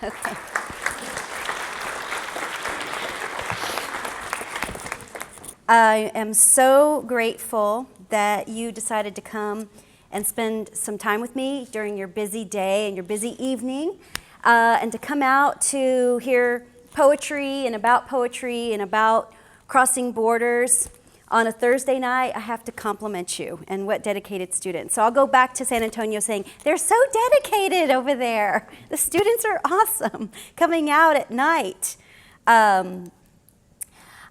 Okay. I am so grateful that you decided to come and spend some time with me during your busy day and your busy evening, and to come out to hear poetry and about crossing borders. On a Thursday night, I have to compliment you and what dedicated students. So I'll go back to San Antonio saying, they're so dedicated over there. The students are awesome coming out at night. I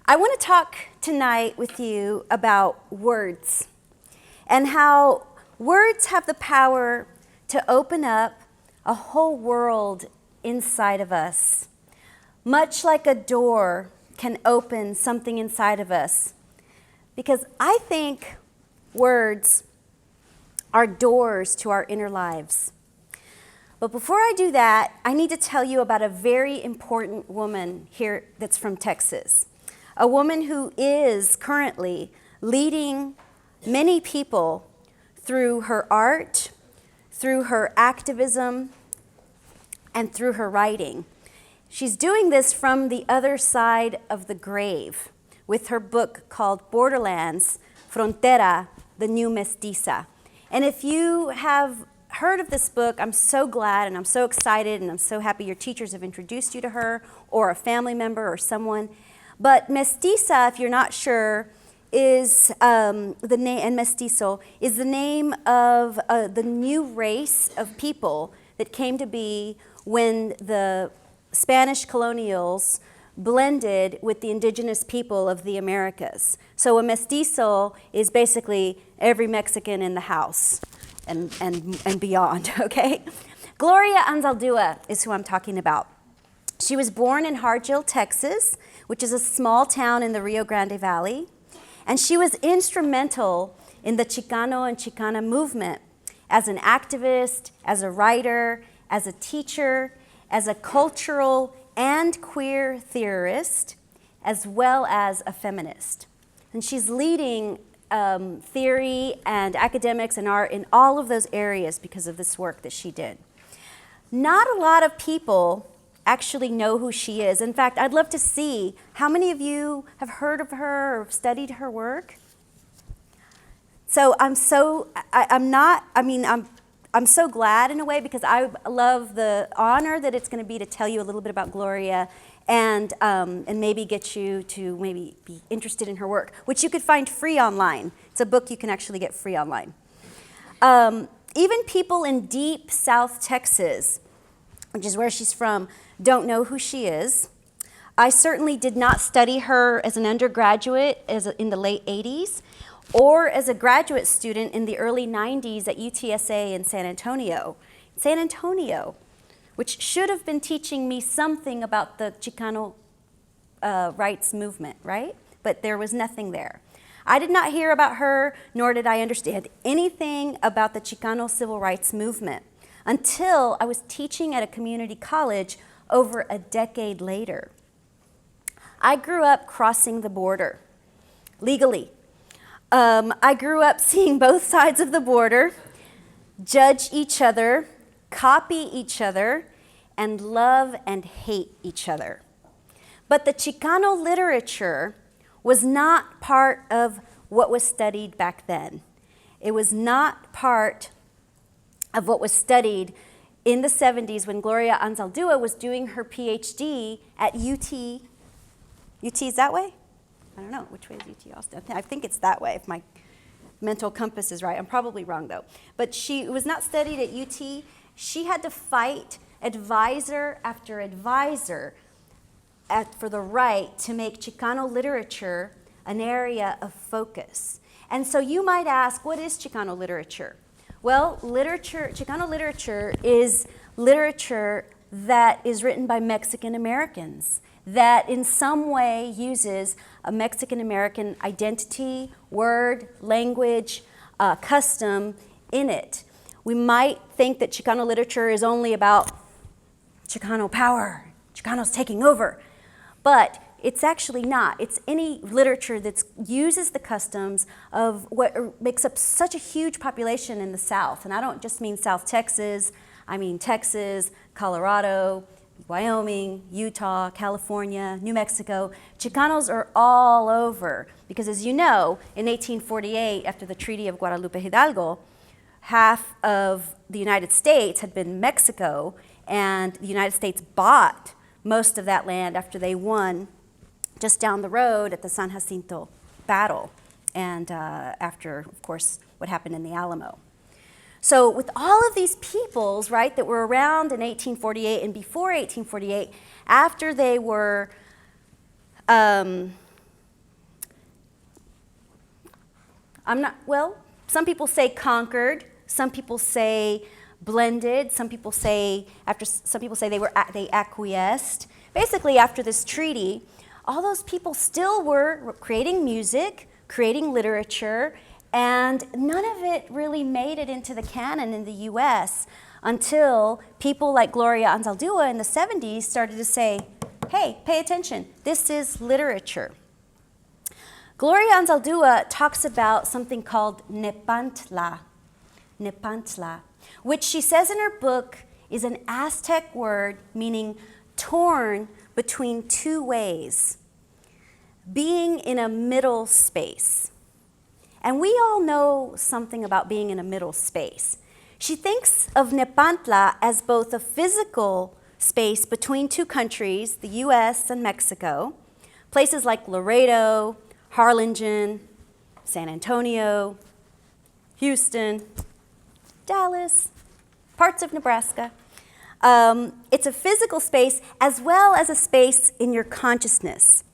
want to talk tonight with you about words and how words have the power to open up a whole world inside of us, much like a door can open something inside of us. Because I think words are doors to our inner lives. But before I do that, I need to tell you about a very important woman here that's from Texas. A woman who is currently leading many people through her art, through her activism, and through her writing. She's doing this from the other side of the grave, with her book called Borderlands, Frontera, the New Mestiza. And if you have heard of this book, I'm so glad and I'm so excited and I'm so happy your teachers have introduced you to her or a family member or someone. But mestiza, if you're not sure, is the name, and mestizo is the name of the new race of people that came to be when the Spanish colonials blended with the indigenous people of the Americas. So a mestizo is basically every Mexican in the house and beyond, okay? Gloria Anzaldúa is who I'm talking about. She was born in Hargill, Texas, which is a small town in the Rio Grande Valley, and she was instrumental in the Chicano and Chicana movement as an activist, as a writer, as a teacher, as a cultural and queer theorist, as well as a feminist. And she's leading theory and academics and art in all of those areas because of this work that she did. Not a lot of people actually know who she is. In fact, I'd love to see how many of you have heard of her or studied her work. So I'm so glad in a way because I love the honor that it's going to be to tell you a little bit about Gloria and maybe get you to maybe be interested in her work, which you could find free online. It's a book you can actually get free online. Even people in deep South Texas, which is where she's from, don't know who she is. I certainly did not study her as an undergraduate in the late 80s. Or as a graduate student in the early 90s at UTSA in San Antonio. San Antonio, which should have been teaching me something about the Chicano rights movement, right? But there was nothing there. I did not hear about her, nor did I understand anything about the Chicano civil rights movement until I was teaching at a community college over a decade later. I grew up crossing the border, legally. I grew up seeing both sides of the border, judge each other, copy each other, and love and hate each other. But the Chicano literature was not part of what was studied back then. It was not part of what was studied in the 70s when Gloria Anzaldúa was doing her PhD at UT. UT is that way? I don't know, which way is UT Austin? I think it's that way, if my mental compass is right. I'm probably wrong, though. But she was not studied at UT. She had to fight advisor after advisor for the right to make Chicano literature an area of focus. And so you might ask, what is Chicano literature? Well, Chicano literature is literature that is written by Mexican Americans, that in some way uses a Mexican American identity, word, language, custom in it. We might think that Chicano literature is only about Chicano power, Chicanos taking over, but it's actually not. It's any literature that uses the customs of what makes up such a huge population in the South. And I don't just mean South Texas, I mean Texas, Colorado, Wyoming, Utah, California, New Mexico. Chicanos are all over because, as you know, in 1848, after the Treaty of Guadalupe Hidalgo, half of the United States had been Mexico, and the United States bought most of that land after they won just down the road at the San Jacinto battle, and after, of course, what happened in the Alamo. So with all of these peoples, right, that were around in 1848 and before 1848, after they were some people say conquered, some people say blended, some people say they acquiesced. Basically, after this treaty, all those people still were creating music, creating literature, and none of it really made it into the canon in the US until people like Gloria Anzaldúa in the 70s started to say, hey, pay attention, this is literature. Gloria Anzaldúa talks about something called nepantla, which she says in her book is an Aztec word meaning torn between two ways, being in a middle space. And we all know something about being in a middle space. She thinks of Nepantla as both a physical space between two countries, the US and Mexico, places like Laredo, Harlingen, San Antonio, Houston, Dallas, parts of Nebraska. It's a physical space as well as a space in your consciousness.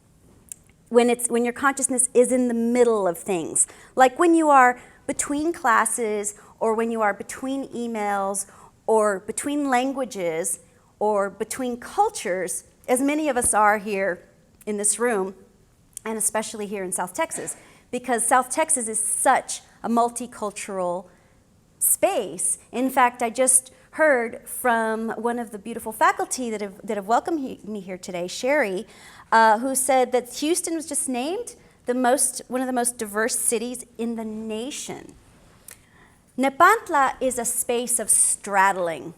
When your consciousness is in the middle of things, like when you are between classes, or when you are between emails, or between languages, or between cultures, as many of us are here in this room, and especially here in South Texas, because South Texas is such a multicultural space. In fact, I just heard from one of the beautiful faculty that have welcomed me here today, Sherry, who said that Houston was just named one of the most diverse cities in the nation. Nepantla is a space of straddling.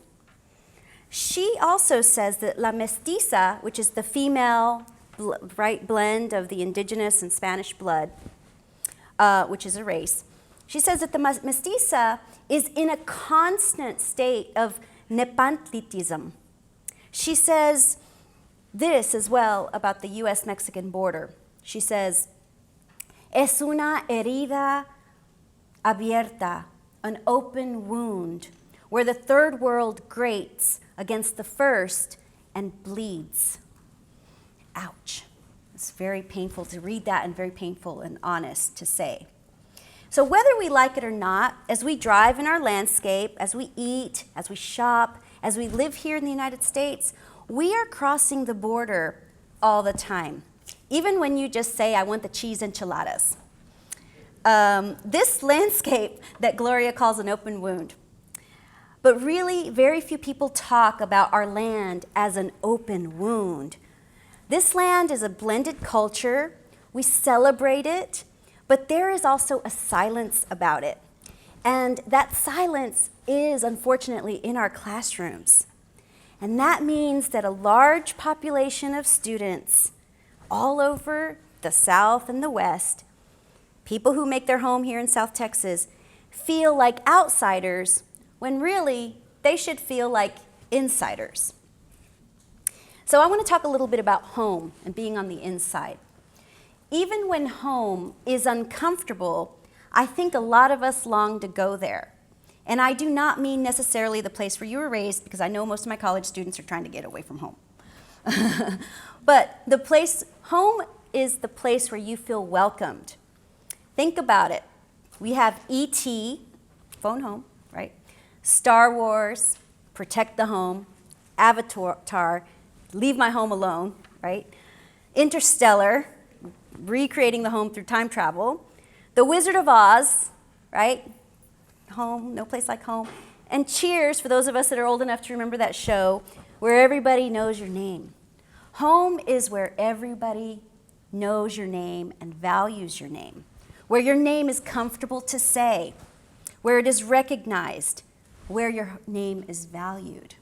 She also says that La Mestiza, which is the female blend of the indigenous and Spanish blood, which is a race, she says that the Mestiza is in a constant state of nepantlitism. She says this as well about the US-Mexican border. She says, es una herida abierta, an open wound, where the third world grates against the first and bleeds. Ouch. It's very painful to read that and very painful and honest to say. So whether we like it or not, as we drive in our landscape, as we eat, as we shop, as we live here in the United States, we are crossing the border all the time. Even when you just say, I want the cheese enchiladas. This landscape that Gloria calls an open wound. But really, very few people talk about our land as an open wound. This land is a blended culture. We celebrate it, but there is also a silence about it. And that silence is, unfortunately, in our classrooms. And that means that a large population of students all over the South and the West, people who make their home here in South Texas, feel like outsiders when really they should feel like insiders. So I want to talk a little bit about home and being on the inside. Even when home is uncomfortable, I think a lot of us long to go there. And I do not mean necessarily the place where you were raised, because I know most of my college students are trying to get away from home. But home is the place where you feel welcomed. Think about it. We have E.T., phone home, right? Star Wars, Protect the Home, Avatar, Leave My Home Alone, right? Interstellar, recreating the home through time travel. The Wizard of Oz, right? Home, no place like home. And Cheers, for those of us that are old enough to remember that show, where everybody knows your name. Home is where everybody knows your name and values your name, where your name is comfortable to say, where it is recognized, where your name is valued.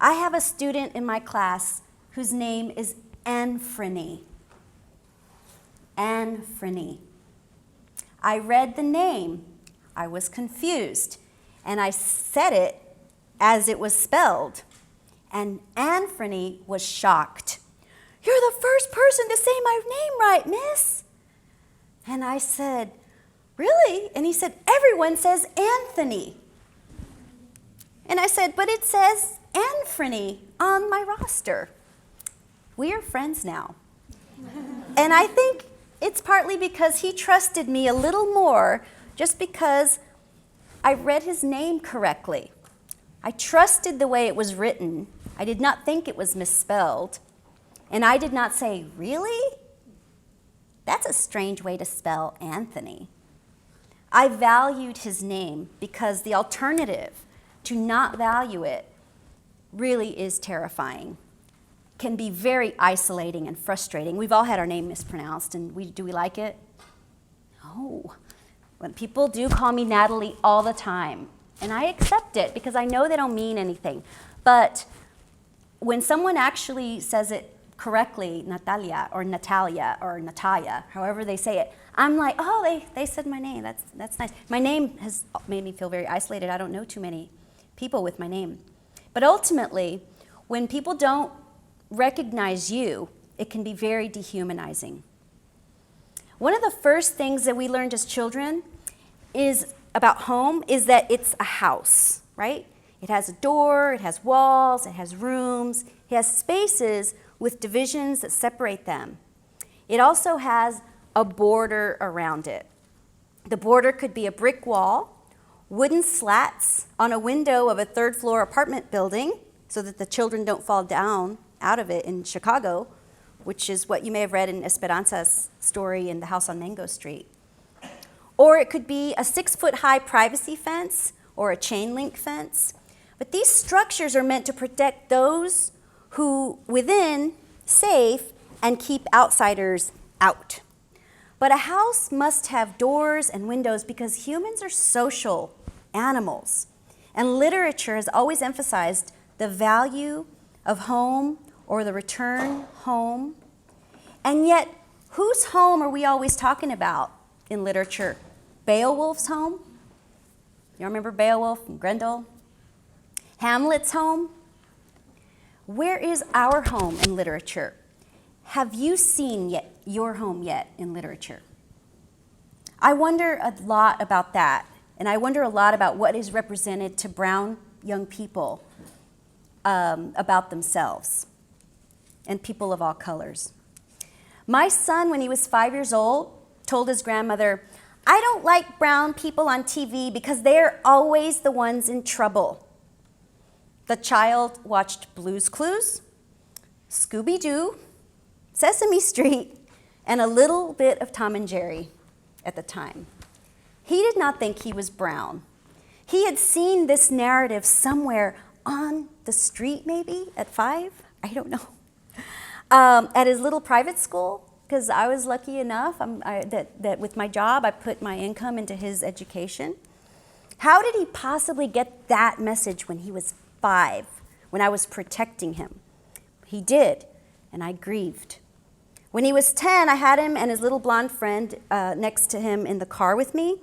I have a student in my class whose name is Anfrony. Anfrony. I read the name. I was confused, and I said it as it was spelled. And Anfrony was shocked. "You're the first person to say my name right, miss." And I said, "Really?" And he said, "Everyone says Anthony." And I said, "But it says Anfrony on my roster." We are friends now. And I think it's partly because he trusted me a little more just because I read his name correctly. I trusted the way it was written. I did not think it was misspelled. And I did not say, "Really? That's a strange way to spell Anthony." I valued his name because the alternative, to not value it, really is terrifying. Can be very isolating and frustrating. We've all had our name mispronounced, and do we like it? No. When people do call me Natalie all the time, and I accept it because I know they don't mean anything. But when someone actually says it correctly, Natalia or Natalia or Natalia, however they say it, I'm like, oh, they said my name. That's nice. My name has made me feel very isolated. I don't know too many people with my name. But ultimately, when people don't recognize you, it can be very dehumanizing. One of the first things that we learned as children is about home is that it's a house, right? It has a door, it has walls, it has rooms, it has spaces with divisions that separate them. It also has a border around it. The border could be a brick wall, wooden slats on a window of a third-floor apartment building so that the children don't fall down out of it in Chicago, which is what you may have read in Esperanza's story in The House on Mango Street. Or it could be a 6-foot-high privacy fence or a chain link fence. But these structures are meant to protect those who within safe and keep outsiders out. But a house must have doors and windows because humans are social animals. And literature has always emphasized the value of home or the return home. And yet, whose home are we always talking about in literature? Beowulf's home? You remember Beowulf and Grendel? Hamlet's home? Where is our home in literature? Have you seen your home yet in literature? I wonder a lot about that, and I wonder a lot about what is represented to brown young people about themselves and people of all colors. My son, when he was 5 years old, told his grandmother, "I don't like brown people on TV because they're always the ones in trouble." The child watched Blue's Clues, Scooby-Doo, Sesame Street, and a little bit of Tom and Jerry at the time. He did not think he was brown. He had seen this narrative somewhere on the street, maybe at 5, I don't know, at his little private school, because I was lucky enough that with my job I put my income into his education. How did he possibly get that message when he was 5, when I was protecting him? He did, and I grieved. When he was 10, I had him and his little blonde friend next to him in the car with me,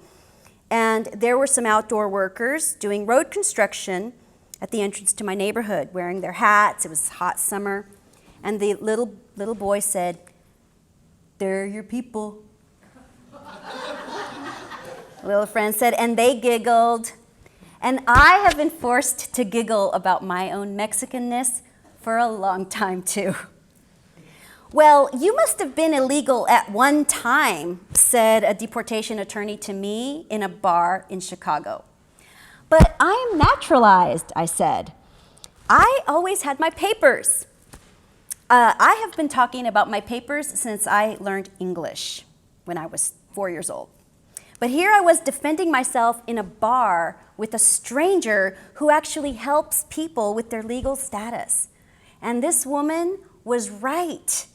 and there were some outdoor workers doing road construction at the entrance to my neighborhood, wearing their hats. It was hot summer, and the little boy said, "They're your people." Little friend said, and they giggled. And I have been forced to giggle about my own Mexicanness for a long time, too. "Well, you must have been illegal at one time," said a deportation attorney to me in a bar in Chicago. "But I am naturalized," I said. "I always had my papers." I have been talking about my papers since I learned English when I was 4 years old. But here I was defending myself in a bar with a stranger who actually helps people with their legal status. And this woman was right.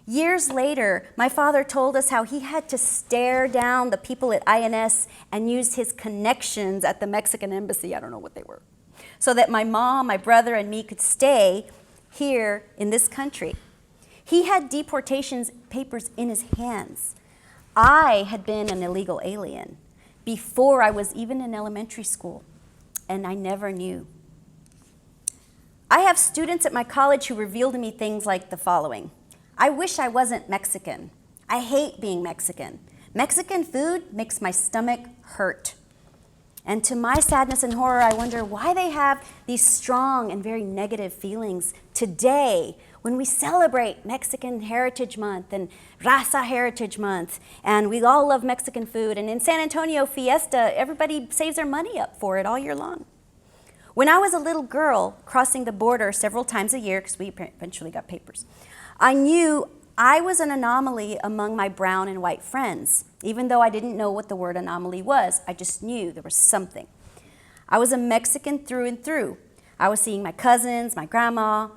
Years later, my father told us how he had to stare down the people at INS and use his connections at the Mexican embassy, I don't know what they were, so that my mom, my brother, and me could stay here in this country. He had deportation papers in his hands. I had been an illegal alien before I was even in elementary school, and I never knew. I have students at my college who reveal to me things like the following. I wish I wasn't Mexican. I hate being Mexican. Mexican food makes my stomach hurt. And to my sadness and horror, I wonder why they have these strong and very negative feelings today when we celebrate Mexican Heritage Month and Raza Heritage Month, and we all love Mexican food. And in San Antonio Fiesta, everybody saves their money up for it all year long. When I was a little girl crossing the border several times a year, because we eventually got papers, I knew I was an anomaly among my brown and white friends. Even though I didn't know what the word anomaly was, I just knew there was something. I was a Mexican through and through. I was seeing my cousins, my grandma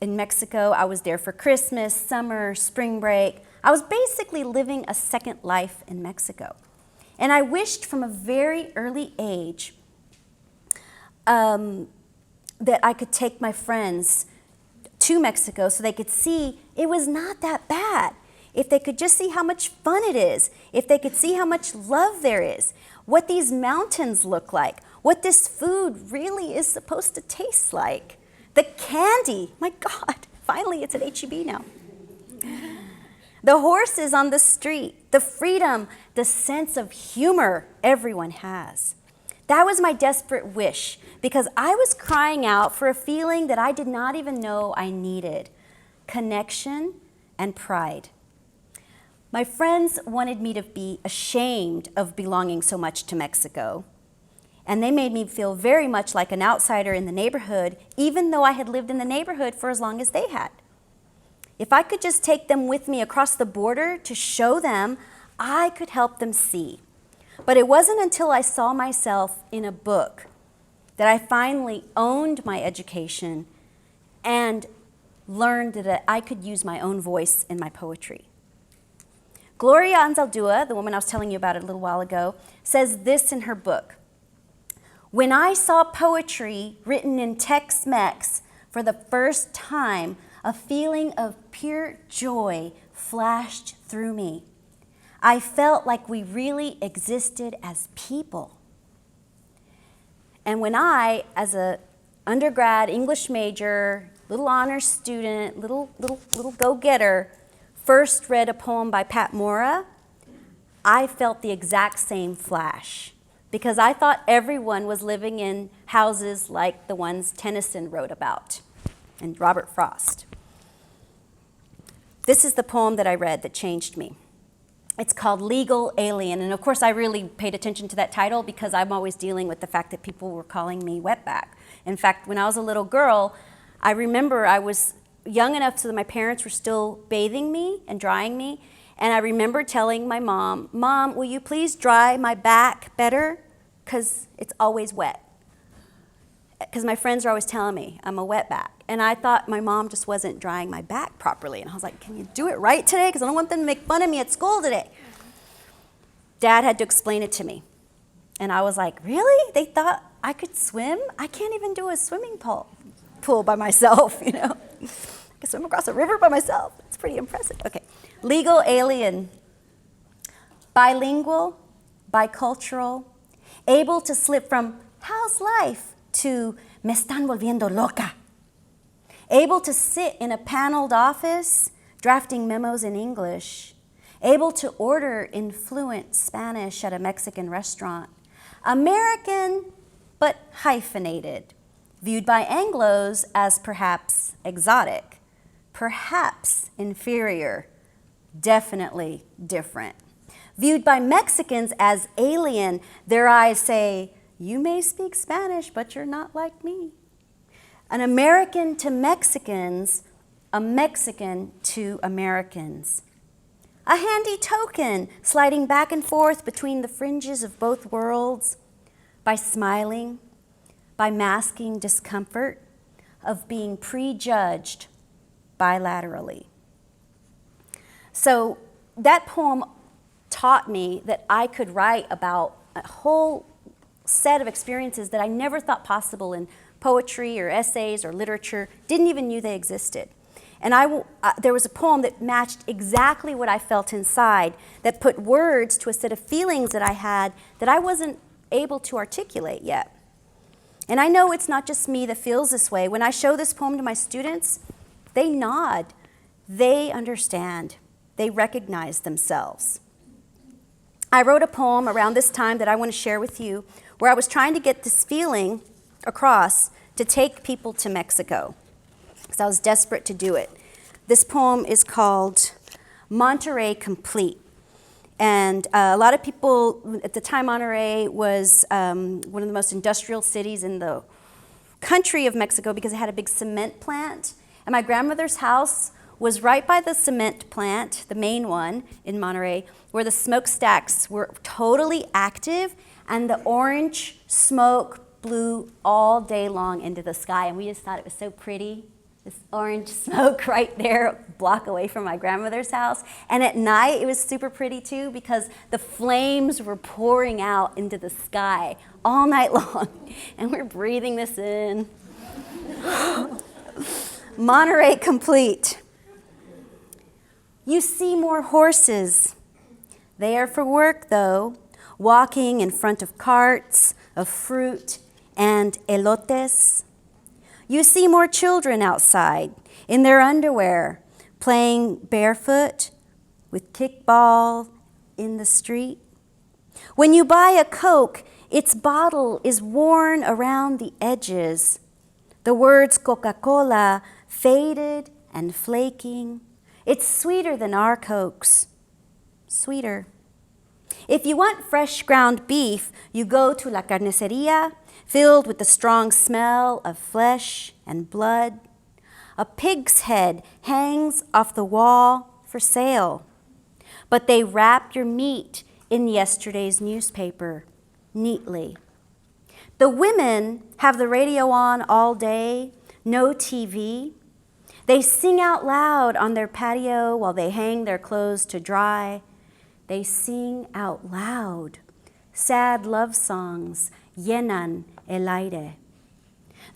in Mexico. I was there for Christmas, summer, spring break. I was basically living a second life in Mexico. And I wished from a very early age that I could take my friends to Mexico so they could see it was not that bad. If they could just see how much fun it is, if they could see how much love there is, what these mountains look like, what this food really is supposed to taste like. The candy, my God, finally it's at H-E-B now. The horses on the street, the freedom, the sense of humor everyone has. That was my desperate wish, because I was crying out for a feeling that I did not even know I needed: connection and pride. My friends wanted me to be ashamed of belonging so much to Mexico, and they made me feel very much like an outsider in the neighborhood, even though I had lived in the neighborhood for as long as they had. If I could just take them with me across the border to show them, I could help them see. But it wasn't until I saw myself in a book that I finally owned my education and learned that I could use my own voice in my poetry. Gloria Anzaldúa, the woman I was telling you about a little while ago, says this in her book: "When I saw poetry written in Tex-Mex for the first time, a feeling of pure joy flashed through me. I felt like we really existed as people." And when I, as an undergrad English major, little honors student, little go-getter, first read a poem by Pat Mora, I felt the exact same flash, because I thought everyone was living in houses like the ones Tennyson wrote about and Robert Frost. This is the poem that I read that changed me. It's called Legal Alien, and of course I really paid attention to that title because I'm always dealing with the fact that people were calling me wetback. In fact, when I was a little girl, I remember I was young enough so that my parents were still bathing me and drying me, and I remember telling my mom, "Mom, will you please dry my back better? Because it's always wet." Because my friends are always telling me I'm a wetback. And I thought my mom just wasn't drying my back properly. And I was like, "Can you do it right today? Because I don't want them to make fun of me at school today." Dad had to explain it to me. And I was like, "Really? They thought I could swim? I can't even do a swimming pool by myself, you know? I can swim across a river by myself. It's pretty impressive." Okay, Legal Alien. Bilingual, bicultural, able to slip from "how's life" to "me están volviendo loca." Able to sit in a paneled office, drafting memos in English. Able to order in fluent Spanish at a Mexican restaurant. American, but hyphenated. Viewed by Anglos as perhaps exotic, perhaps inferior, definitely different. Viewed by Mexicans as alien, their eyes say, "You may speak Spanish, but you're not like me." An American to Mexicans, a Mexican to Americans. A handy token sliding back and forth between the fringes of both worlds by smiling, by masking discomfort of being prejudged bilaterally. So that poem taught me that I could write about a whole set of experiences that I never thought possible in poetry or essays or literature, didn't even know they existed. And there was a poem that matched exactly what I felt inside, that put words to a set of feelings that I had that I wasn't able to articulate yet. And I know it's not just me that feels this way. When I show this poem to my students, they nod. They understand. They recognize themselves. I wrote a poem around this time that I want to share with you, where I was trying to get this feeling across to take people to Mexico, because I was desperate to do it. This poem is called Monterrey Complete. And a lot of people, at the time, Monterrey was one of the most industrial cities in the country of Mexico because it had a big cement plant. And my grandmother's house was right by the cement plant, the main one in Monterrey, where the smokestacks were totally active and the orange smoke blew all day long into the sky. And we just thought it was so pretty. This orange smoke right there, a block away from my grandmother's house. And at night, it was super pretty too because the flames were pouring out into the sky all night long. And we're breathing this in. Monterey Complete. You see more horses. They are for work, though, walking in front of carts of fruit and elotes. You see more children outside in their underwear, playing barefoot with kickball in the street. When you buy a Coke, its bottle is worn around the edges. The words Coca-Cola faded and flaking. It's sweeter than our Cokes, sweeter. If you want fresh ground beef, you go to La Carniceria, filled with the strong smell of flesh and blood. A pig's head hangs off the wall for sale, but they wrap your meat in yesterday's newspaper neatly. The women have the radio on all day, no TV. They sing out loud on their patio while they hang their clothes to dry. They sing out loud. Sad love songs llenan el aire.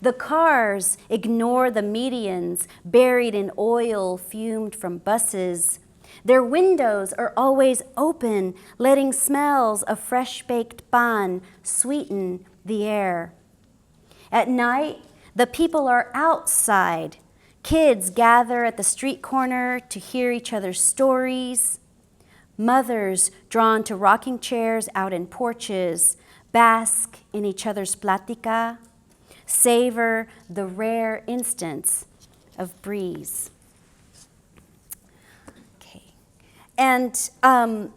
The cars ignore the medians buried in oil fumed from buses. Their windows are always open, letting smells of fresh-baked pan sweeten the air. At night, the people are outside. Kids gather at the street corner to hear each other's stories. Mothers drawn to rocking chairs out in porches bask in each other's plática, savor the rare instance of breeze. Okay, and I'm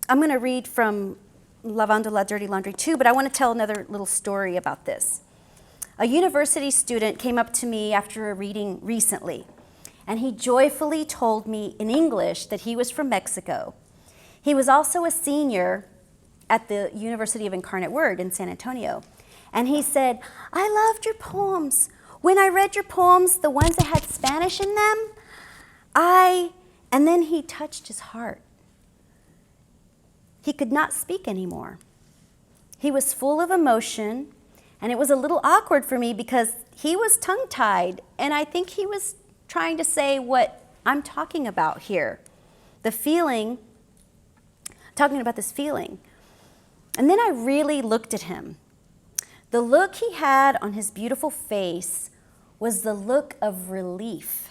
going to read from Lavando La Dirty Laundry too, but I want to tell another little story about this. A university student came up to me after a reading recently, and he joyfully told me in English that he was from Mexico. He was also a senior at the University of Incarnate Word in San Antonio. And he said, I loved your poems. When I read your poems, the ones that had Spanish in them, and then he touched his heart. He could not speak anymore. He was full of emotion, and it was a little awkward for me because he was tongue-tied, and I think he was trying to say what I'm talking about here. The feeling, talking about this feeling. And then I really looked at him. The look he had on his beautiful face was the look of relief.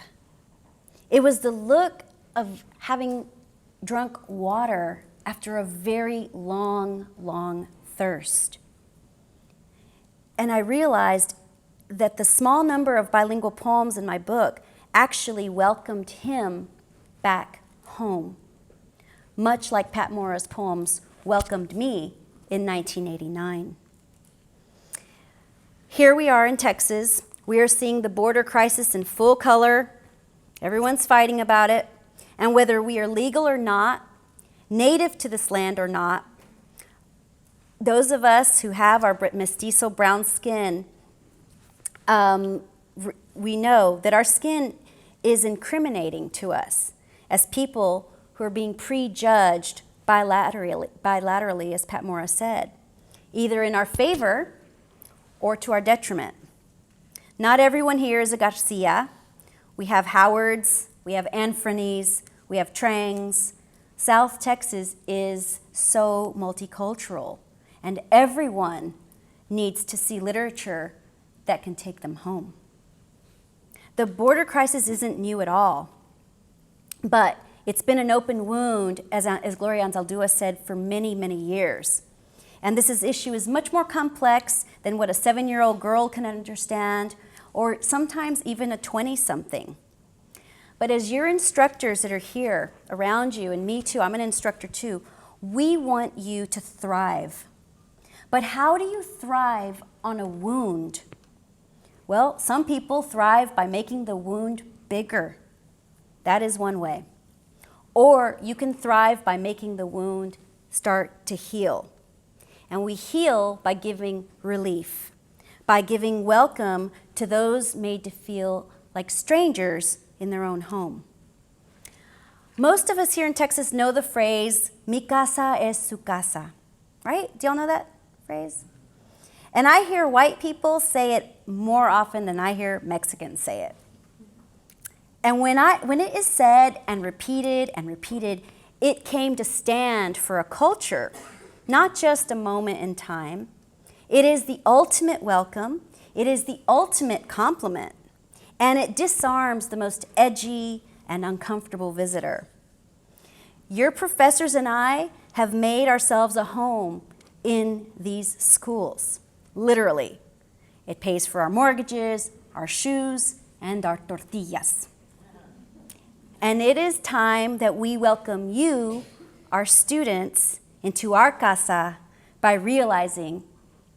It was the look of having drunk water after a very long, long thirst. And I realized that the small number of bilingual poems in my book actually welcomed him back home, much like Pat Morra's poems welcomed me in 1989. Here we are in Texas. We are seeing the border crisis in full color. Everyone's fighting about it. And whether we are legal or not, native to this land or not, those of us who have our mestizo brown skin, we know that our skin is incriminating to us as people who are being prejudged bilaterally, as Pat Morra said, either in our favor or to our detriment. Not everyone here is a Garcia. We have Howards, we have Anfronies, we have Trangs. South Texas is so multicultural, and everyone needs to see literature that can take them home. The border crisis isn't new at all, but it's been an open wound, as Gloria Anzaldúa said, for many, many years. And this issue is much more complex than what a 7-year-old girl can understand, or sometimes even a 20-something. But as your instructors that are here around you, and me too, I'm an instructor too, we want you to thrive. But how do you thrive on a wound? Well, some people thrive by making the wound bigger. That is one way. Or you can thrive by making the wound start to heal. And we heal by giving relief, by giving welcome to those made to feel like strangers in their own home. Most of us here in Texas know the phrase, mi casa es su casa, right? Do y'all know that phrase? And I hear white people say it more often than I hear Mexicans say it. And when it is said and repeated, it came to stand for a culture, not just a moment in time. It is the ultimate welcome. It is the ultimate compliment. And it disarms the most edgy and uncomfortable visitor. Your professors and I have made ourselves a home in these schools, literally. It pays for our mortgages, our shoes, and our tortillas. And it is time that we welcome you, our students, into our casa by realizing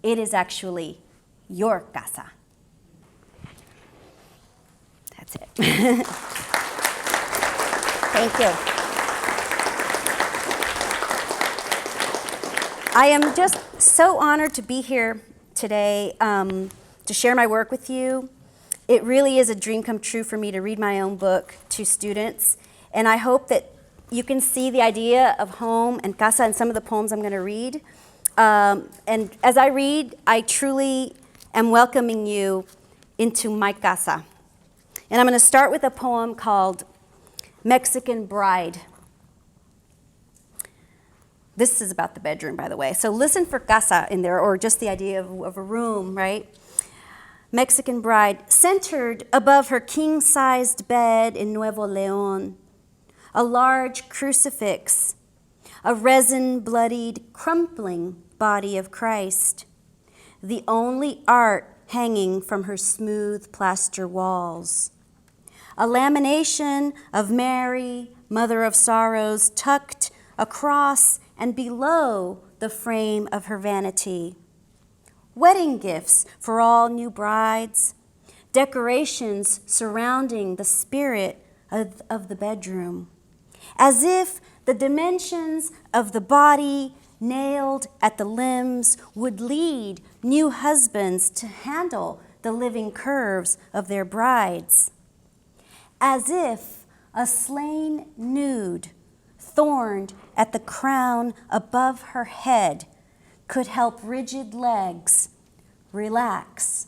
it is actually your casa. That's it. Thank you. I am just so honored to be here today to share my work with you. It really is a dream come true for me to read my own book to students, and I hope that you can see the idea of home and casa in some of the poems I'm going to read. And as I read, I truly am welcoming you into my casa. And I'm going to start with a poem called Mexican Bride. This is about the bedroom, by the way. So listen for casa in there, or just the idea of a room, right? Mexican Bride, centered above her king-sized bed in Nuevo León, a large crucifix, a resin-bloodied, crumpling body of Christ, the only art hanging from her smooth plaster walls. A lamination of Mary, Mother of Sorrows, tucked across and below the frame of her vanity. Wedding gifts for all new brides, decorations surrounding the spirit of the bedroom, as if the dimensions of the body nailed at the limbs would lead new husbands to handle the living curves of their brides, as if a slain nude thorned at the crown above her head could help rigid legs relax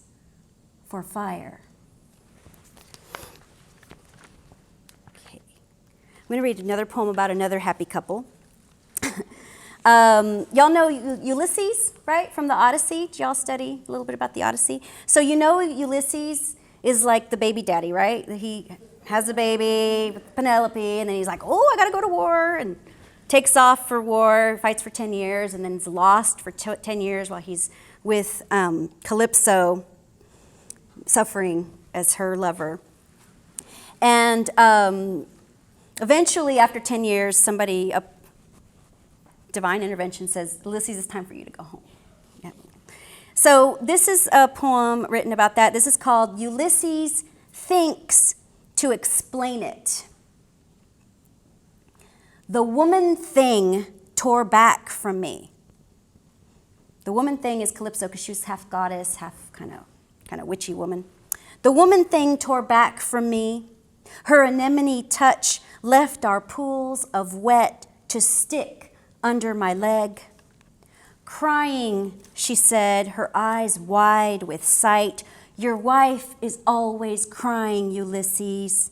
for fire. Okay. I'm going to read another poem about another happy couple. Y'all know Ulysses, right, from the Odyssey? Did y'all study a little bit about the Odyssey? So you know Ulysses is like the baby daddy, right? He has a baby with Penelope, and then he's like, oh, I got to go to war, and takes off for war, fights for 10 years, and then is lost for 10 years while he's with Calypso, suffering as her lover. And eventually, after 10 years, somebody, divine intervention, says, Ulysses, it's time for you to go home. Yeah. So this is a poem written about that. This is called Ulysses Thinks to Explain It. The woman thing tore back from me. The woman thing is Calypso because she was half goddess, half kind of witchy woman. The woman thing tore back from me. Her anemone touch left our pools of wet to stick under my leg. Crying, she said, her eyes wide with sight. Your wife is always crying, Ulysses.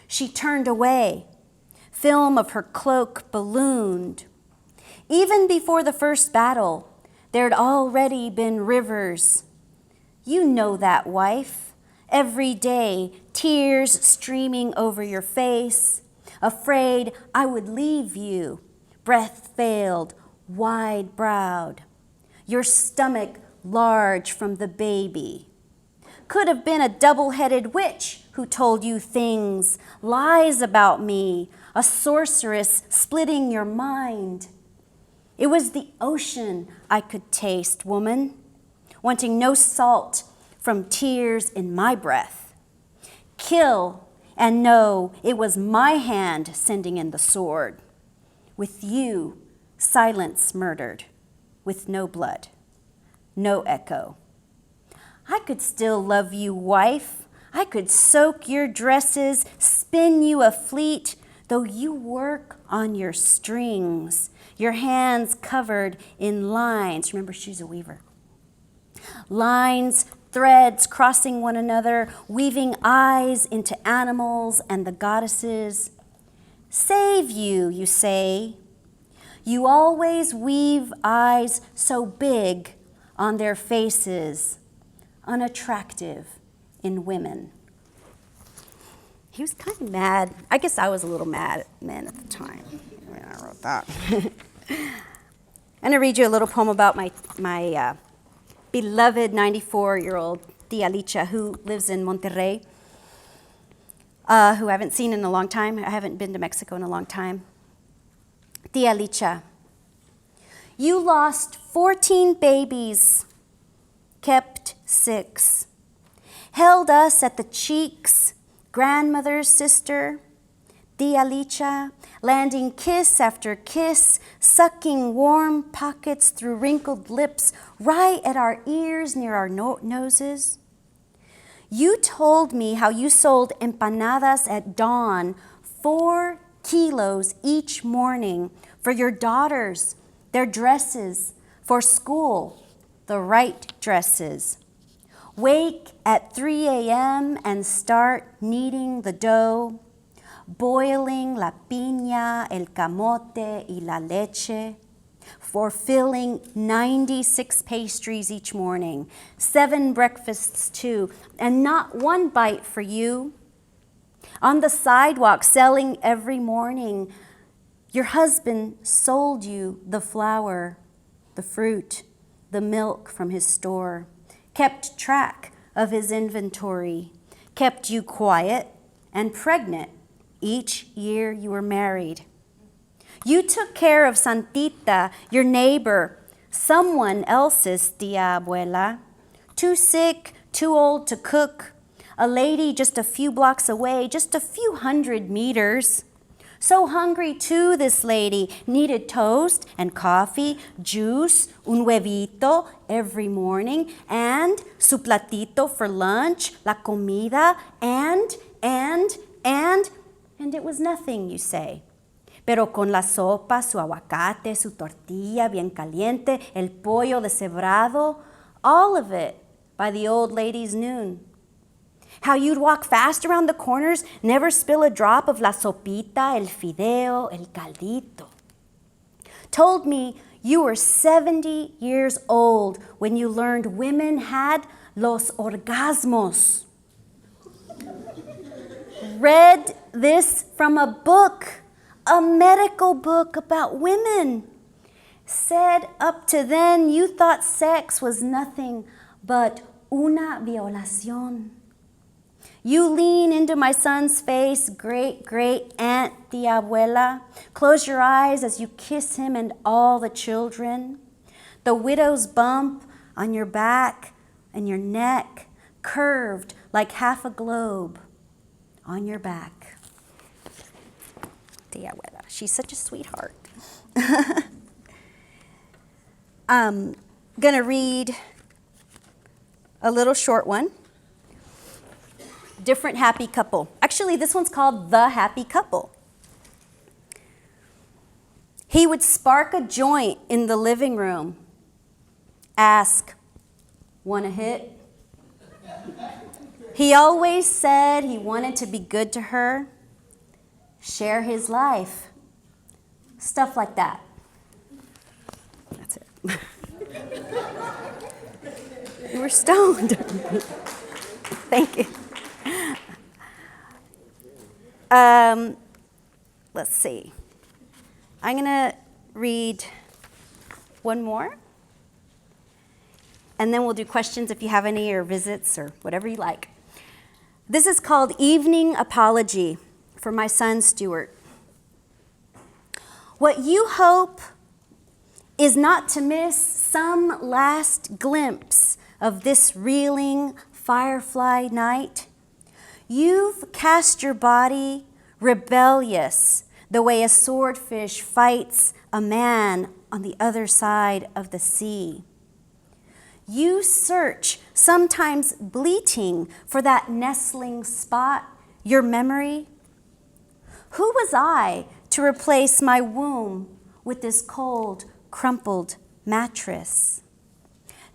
She turned away. Film of her cloak ballooned. Even before the first battle, there'd already been rivers. You know that, wife. Every day, tears streaming over your face. Afraid I would leave you. Breath failed, wide-browed. Your stomach large from the baby. Could have been a double-headed witch who told you things, lies about me, a sorceress splitting your mind. It was the ocean I could taste, woman, wanting no salt from tears in my breath. Kill and know it was my hand sending in the sword. With you, silence murdered, with no blood, no echo. I could still love you, wife. I could soak your dresses, spin you a fleet, though you work on your strings, your hands covered in lines. Remember, she's a weaver. Lines, threads crossing one another, weaving eyes into animals and the goddesses. Save you, you say. You always weave eyes so big on their faces, unattractive in women. He was kind of mad. I guess I was a little mad at men at the time when I wrote that. I'm going to read you a little poem about my beloved 94-year-old Tia Licha, who lives in Monterrey, who I haven't seen in a long time. I haven't been to Mexico in a long time. Tia Licha, you lost 14 babies, kept 6, held us at the cheeks, grandmother's sister, Tia Licha, landing kiss after kiss, sucking warm pockets through wrinkled lips, right at our ears near our noses. You told me how you sold empanadas at dawn, 4 kilos each morning for your daughters, their dresses, for school, the right dresses. Wake at 3 a.m. and start kneading the dough, boiling la piña, el camote y la leche, for filling 96 pastries each morning, 7 breakfasts too, and not one bite for you. On the sidewalk, selling every morning, your husband sold you the flour, the fruit, the milk from his store, kept track of his inventory, kept you quiet and pregnant each year you were married. You took care of Santita, your neighbor, someone else's tia abuela, too sick, too old to cook, a lady just a few blocks away, just a few hundred meters. So hungry too, this lady, needed toast and coffee, juice, un huevito every morning, and su platito for lunch, la comida, and it was nothing, you say. Pero con la sopa, su aguacate, su tortilla bien caliente, el pollo deshebrado, all of it by the old lady's noon. How you'd walk fast around the corners, never spill a drop of la sopita, el fideo, el caldito. Told me you were 70 years old when you learned women had los orgasmos. Read this from a book, a medical book about women. Said up to then you thought sex was nothing but una violación. You lean into my son's face, great-great-aunt, tia abuela. Close your eyes as you kiss him and all the children. The widow's bump on your back and your neck, curved like half a globe on your back. Tia abuela, she's such a sweetheart. I'm gonna read a little short one. Different happy couple. Actually, this one's called The Happy Couple. He would spark a joint in the living room, ask, "Want a hit?" He always said he wanted to be good to her, share his life, stuff like that. That's it. You were stoned. Thank you. Let's see. I'm going to read one more, and then we'll do questions if you have any, or visits, or whatever you like. This is called Evening Apology for my son, Stuart. What you hope is not to miss some last glimpse of this reeling firefly night. You've cast your body rebellious, the way a swordfish fights a man on the other side of the sea. You search, sometimes bleating, for that nestling spot, your memory. Who was I to replace my womb with this cold, crumpled mattress?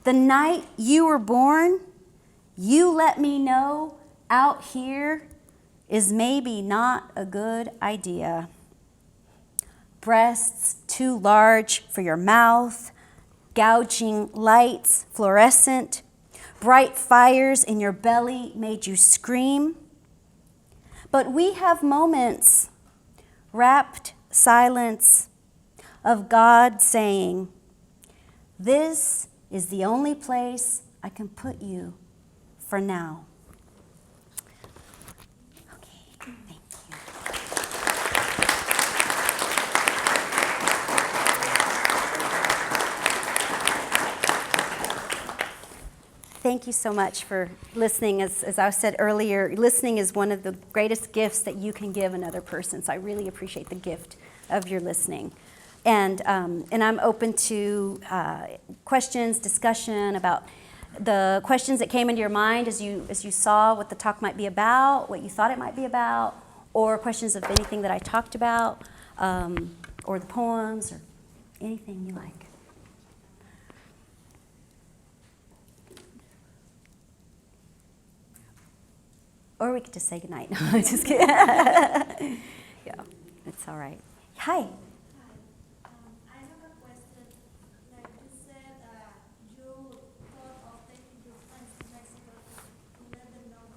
The night you were born, you let me know out here is maybe not a good idea. Breasts too large for your mouth, gouging lights, fluorescent, bright fires in your belly made you scream. But we have moments, rapt silence of God saying, "This is the only place I can put you for now." Okay, thank you. Thank you so much for listening. As I said earlier, listening is one of the greatest gifts that you can give another person. So I really appreciate the gift of your listening. And I'm open to questions, discussion about the questions that came into your mind as you saw what the talk might be about, what you thought it might be about, or questions of anything that I talked about, or the poems, or anything you like. Or we could just say goodnight. No, I'm just kidding. Yeah, it's all right. Hi. I have a question. Like you said, you thought of taking your friends to Mexico to let them know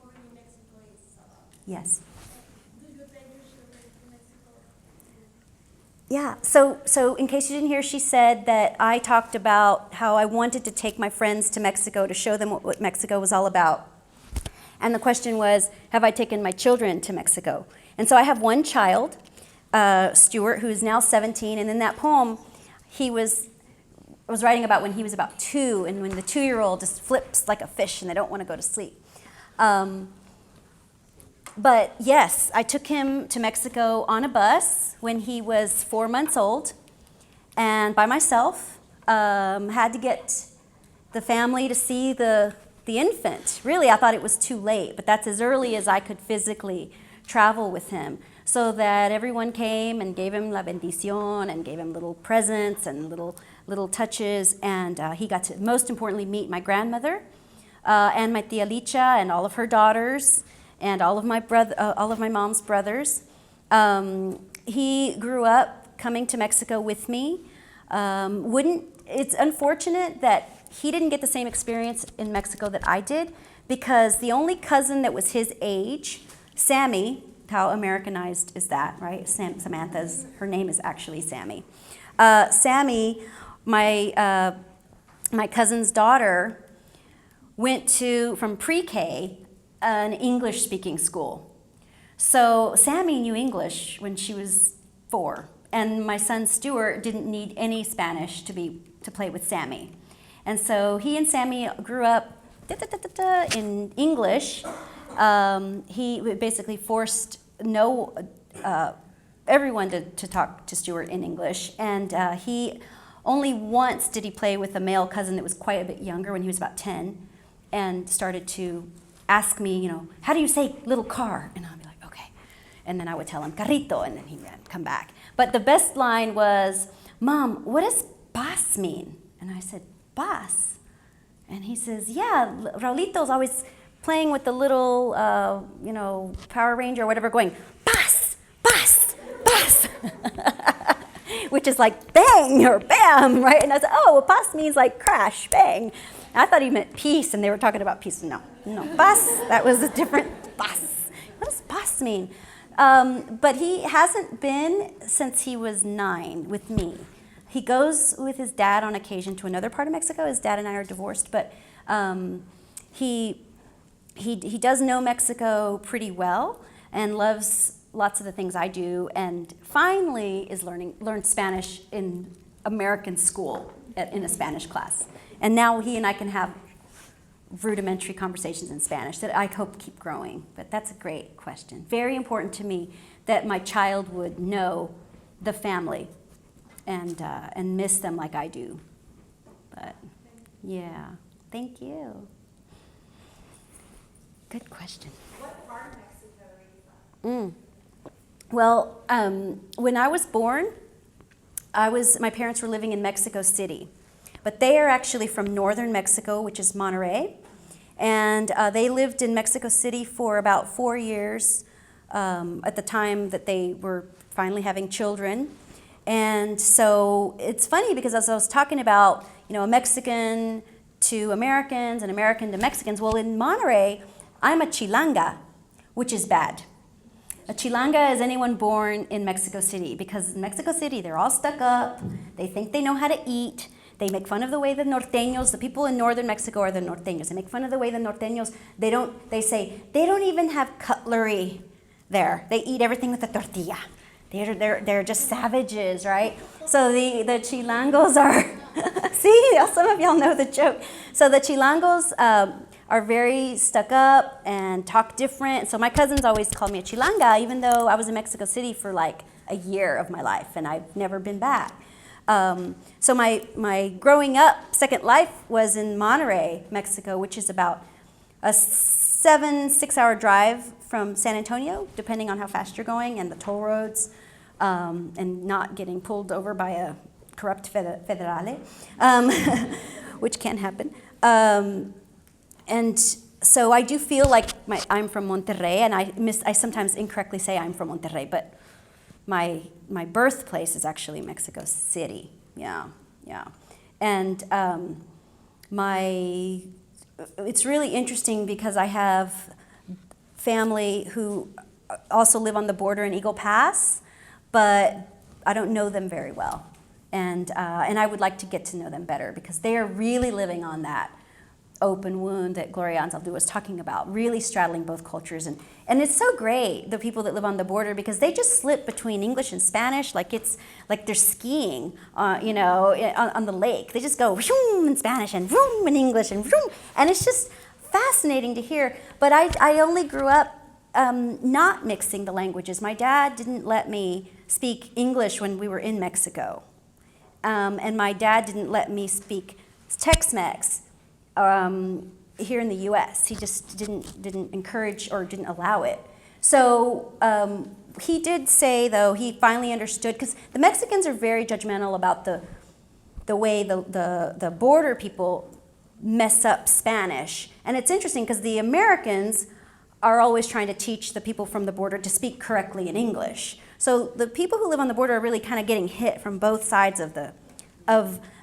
what really Mexico is about. Yes. Do you take your children to Mexico? Yeah, so in case you didn't hear, she said that I talked about how I wanted to take my friends to Mexico to show them what Mexico was all about. And the question was, have I taken my children to Mexico? And so I have one child, Stuart, who is now 17, and in that poem, I was writing about when he was about 2, and when the 2-year-old just flips like a fish and they don't want to go to sleep. But yes, I took him to Mexico on a bus when he was 4 months old, and by myself, had to get the family to see the infant. Really, I thought it was too late, but that's as early as I could physically travel with him, so that everyone came and gave him la bendición and gave him little presents and little touches, and he got to, most importantly, meet my grandmother and my tia Licha and all of her daughters and all of my mom's brothers. He grew up coming to Mexico with me. It's unfortunate that he didn't get the same experience in Mexico that I did, because the only cousin that was his age, Sammy, how Americanized is that, right? Her name is actually Sammy. Sammy, my cousin's daughter, went from pre-K, an English-speaking school. So Sammy knew English when she was 4, and my son Stuart didn't need any Spanish to play with Sammy. And so he and Sammy grew up in English. He basically forced everyone to talk to Stuart in English. And he only once did he play with a male cousin that was quite a bit younger, when he was about 10, and started to ask me, how do you say little car? And I'd be like, okay. And then I would tell him carrito, and then he'd come back. But the best line was, "Mom, what does paz mean?" And I said, paz? And he says, yeah, Raulito's always playing with the little, Power Ranger or whatever, going, paz, paz, paz. Which is like bang or bam, right? And I said, oh, well, paz means like crash, bang. I thought he meant peace, and they were talking about peace. No, paz, that was a different paz. What does paz mean? But he hasn't been since he was 9 with me. He goes with his dad on occasion to another part of Mexico. His dad and I are divorced, but he does know Mexico pretty well and loves lots of the things I do, and finally is learned Spanish in American school in a Spanish class. And now he and I can have rudimentary conversations in Spanish that I hope keep growing. But that's a great question. Very important to me that my child would know the family and miss them like I do. But yeah, thank you. Good question. What part of Mexico are you from? Well, when I was born, my parents were living in Mexico City, but they are actually from northern Mexico, which is Monterrey, and they lived in Mexico City for about 4 years at the time that they were finally having children. And so it's funny because as I was talking about, a Mexican to Americans and American to Mexicans, well, in Monterrey, I'm a chilanga, which is bad. A chilanga is anyone born in Mexico City, because in Mexico City, they're all stuck up. They think they know how to eat. They make fun of the way the norteños, the people in northern Mexico are the norteños. They make fun of the way the norteños, they say, they don't even have cutlery there. They eat everything with a tortilla. They're just savages, right? So the chilangos are, see, some of y'all know the joke. So the chilangos are very stuck up and talk different. So my cousins always called me a chilanga, even though I was in Mexico City for like a year of my life, and I've never been back. So my growing up second life was in Monterrey, Mexico, which is about a 6-hour drive from San Antonio, depending on how fast you're going, and the toll roads, and not getting pulled over by a corrupt federale, which can happen. And so I do feel like I'm from Monterrey, and I sometimes incorrectly say I'm from Monterrey, but my birthplace is actually Mexico City. Yeah. And it's really interesting because I have family who also live on the border in Eagle Pass, but I don't know them very well. And I would like to get to know them better because they are really living on that open wound that Gloria Anzaldúa was talking about, really straddling both cultures. And it's so great, the people that live on the border, because they just slip between English and Spanish like it's like they're skiing, on the lake. They just go vroom in Spanish and vroom in English and vroom. And it's just fascinating to hear. But I only grew up not mixing the languages. My dad didn't let me speak English when we were in Mexico. And my dad didn't let me speak Tex-Mex here in the U.S. He just didn't encourage or didn't allow it. So he did say, though, he finally understood, because the Mexicans are very judgmental about the way the border people mess up Spanish. And it's interesting because the Americans are always trying to teach the people from the border to speak correctly in English. So the people who live on the border are really kind of getting hit from both sides of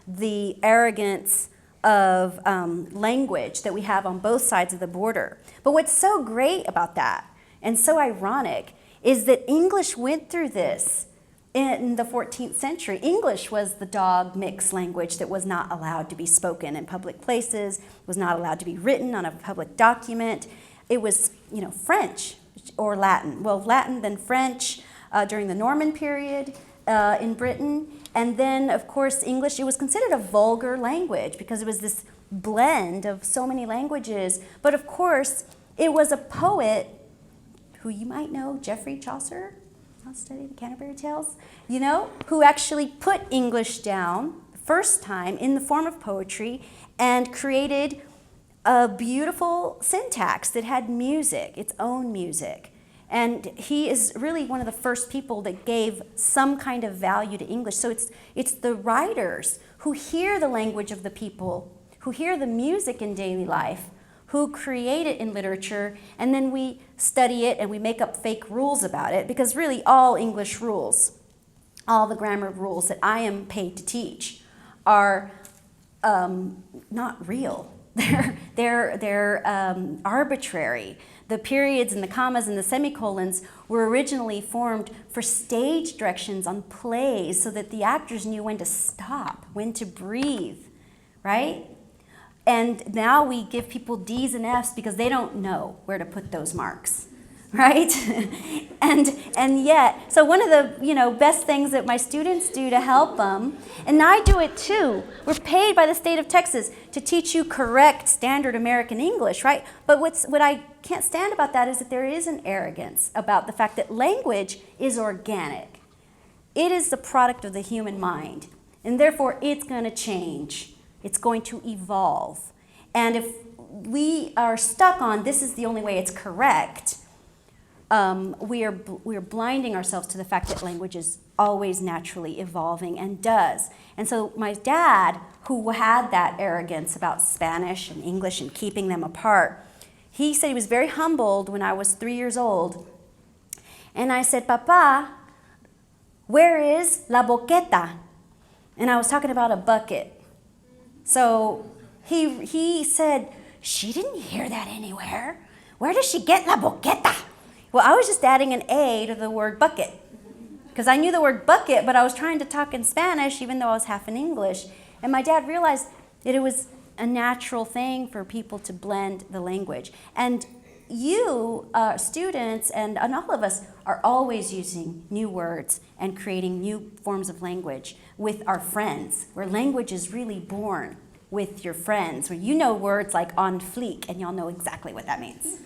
the arrogance of language that we have on both sides of the border. But what's so great about that, and so ironic, is that English went through this in the 14th century. English was the dog mix language that was not allowed to be spoken in public places, was not allowed to be written on a public document. It was, French or Latin. Well, Latin, then French during the Norman period in Britain. And then, of course, English, it was considered a vulgar language because it was this blend of so many languages. But of course, it was a poet who you might know, Geoffrey Chaucer, I'll study the Canterbury Tales, who actually put English down the first time in the form of poetry and created a beautiful syntax that had music, its own music. And he is really one of the first people that gave some kind of value to English. So it's the writers who hear the language of the people, who hear the music in daily life, who create it in literature, and then we study it and we make up fake rules about it, because really all English rules, all the grammar rules that I am paid to teach are not real. They're arbitrary. The periods and the commas and the semicolons were originally formed for stage directions on plays so that the actors knew when to stop, when to breathe, right? And now we give people D's and F's because they don't know where to put those marks, right? and yet, so one of the best things that my students do to help them, and I do it too. We're paid by the state of Texas to teach you correct standard American English, right? But what I can't stand about that is that there is an arrogance about the fact that language is organic. It is the product of the human mind, and therefore it's going to change. It's going to evolve. And if we are stuck on this is the only way it's correct, we are blinding ourselves to the fact that language is always naturally evolving and does. And so my dad, who had that arrogance about Spanish and English and keeping them apart, he said he was very humbled when I was 3 years old. And I said, Papa, where is la boqueta? And I was talking about a bucket. So he said, she didn't hear that anywhere. Where does she get la boqueta? Well, I was just adding an A to the word bucket because I knew the word bucket, but I was trying to talk in Spanish even though I was half in English. And my dad realized that it was a natural thing for people to blend the language. And you, students, and all of us are always using new words and creating new forms of language with our friends, where language is really born with your friends, where you know words like on fleek, and y'all know exactly what that means.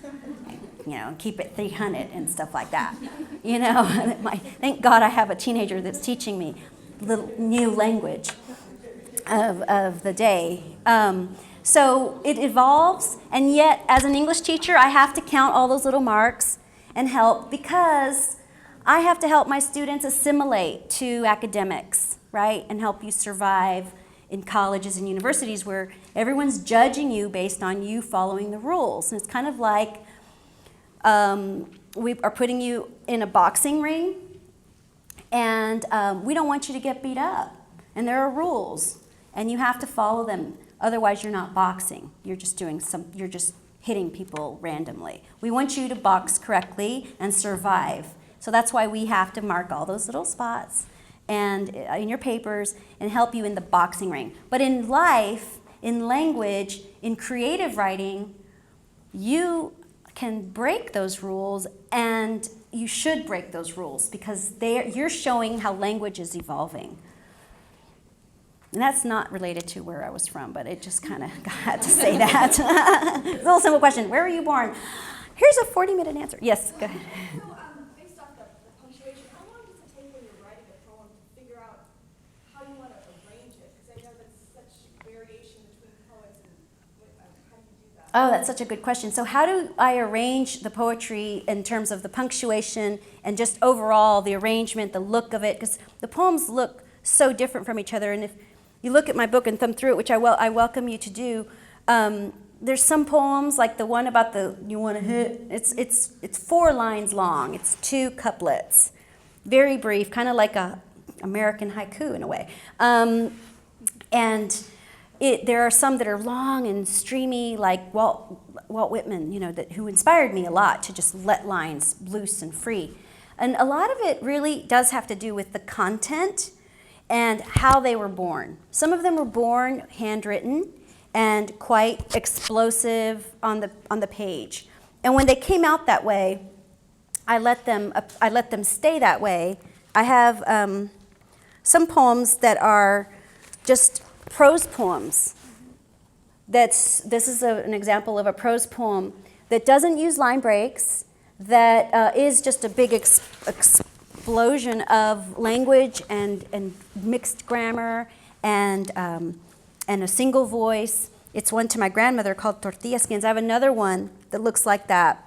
Keep it 300 and stuff like that. Thank God I have a teenager that's teaching me little new language of the day. So it evolves, and yet as an English teacher, I have to count all those little marks and help because I have to help my students assimilate to academics, right? And help you survive in colleges and universities where everyone's judging you based on you following the rules. And it's kind of like we are putting you in a boxing ring, and we don't want you to get beat up. And there are rules, and you have to follow them. Otherwise, you're not boxing. You're just hitting people randomly. We want you to box correctly and survive. So that's why we have to mark all those little spots and in your papers and help you in the boxing ring. But in life, in language, in creative writing, you can break those rules, and you should break those rules because you're showing how language is evolving. And that's not related to where I was from, but it just kind of had to say that. It's a little simple question. Where were you born? Here's a 40-minute answer. Yes, go ahead. So, based off the punctuation, how long does it take when you're writing a poem to figure out how you want to arrange it? Because I know that's such variation between poets, and how do you do that? Oh, that's such a good question. So how do I arrange the poetry in terms of the punctuation and just overall the arrangement, the look of it? Because the poems look so different from each other, and if you look at my book and thumb through it, which I welcome you to do. There's some poems, like the one about the you want to hit. It's 4 lines long. It's 2 couplets, very brief, kind of like a American haiku in a way. And there are some that are long and streamy, like Walt Whitman, who inspired me a lot to just let lines loose and free. And a lot of it really does have to do with the content and how they were born. Some of them were born handwritten and quite explosive on the page. And when they came out that way, I let them stay that way. I have some poems that are just prose poems. This is an example of a prose poem that doesn't use line breaks, that is just a big explosion of language and mixed grammar and a single voice. It's one to my grandmother called Tortilla Skins. I have another one that looks like that.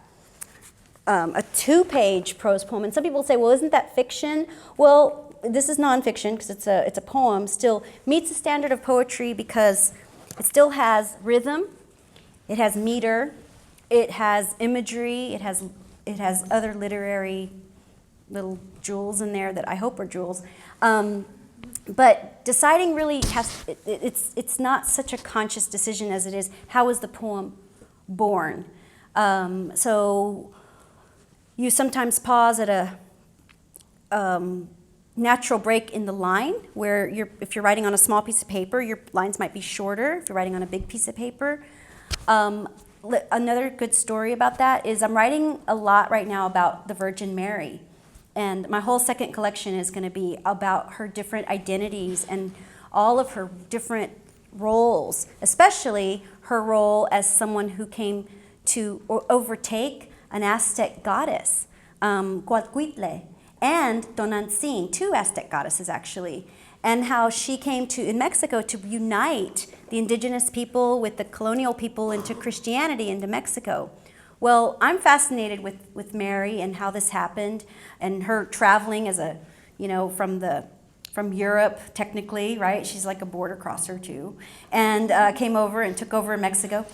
a 2-page prose poem. And some people say, well, isn't that fiction? Well, this is nonfiction because it's a poem. Still meets the standard of poetry because it still has rhythm, it has meter, it has imagery, it has other literary little jewels in there that I hope are jewels. But deciding really it's not such a conscious decision as it is, how was the poem born? So you sometimes pause at a natural break in the line where if you're writing on a small piece of paper, your lines might be shorter. If you're writing on a big piece of paper. Another good story about that is I'm writing a lot right now about the Virgin Mary. And my whole second collection is going to be about her different identities and all of her different roles, especially her role as someone who came to overtake an Aztec goddess, Coatlicue, and Tonantzin, 2 Aztec goddesses actually, and how she came in Mexico to unite the indigenous people with the colonial people into Christianity into Mexico. Well, I'm fascinated with Mary and how this happened and her traveling as from Europe, technically, right? She's like a border crosser too, and came over and took over in Mexico.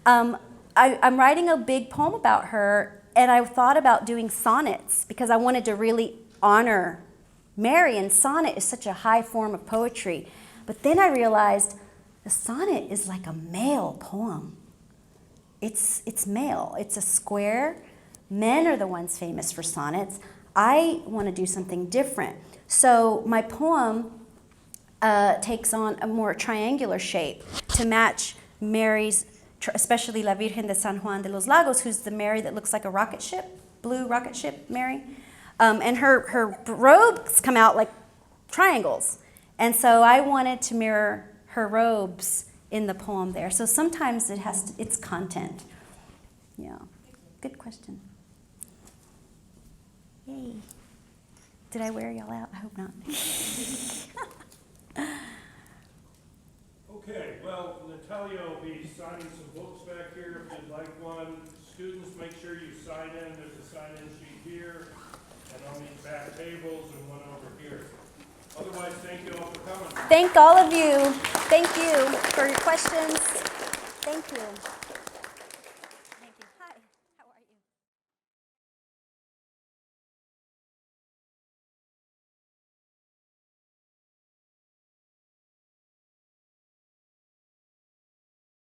I'm writing a big poem about her, and I thought about doing sonnets because I wanted to really honor Mary, and sonnet is such a high form of poetry. But then I realized the sonnet is like a male poem. It's male. It's a square. Men are the ones famous for sonnets. I want to do something different. So my poem takes on a more triangular shape to match Mary's, especially La Virgen de San Juan de los Lagos, who's the Mary that looks like a rocket ship, blue rocket ship Mary. And her robes come out like triangles. And so I wanted to mirror her robes in the poem there. So sometimes it's content. Yeah, good question. Yay. Did I wear y'all out? I hope not. Okay, well, Natalia will be signing some books back here if you'd like one. Students, make sure you sign in. There's a sign-in sheet here, and on these back tables, and one over here. Otherwise, thank you all for coming. Thank all of you. Thank you for your questions. Thank you.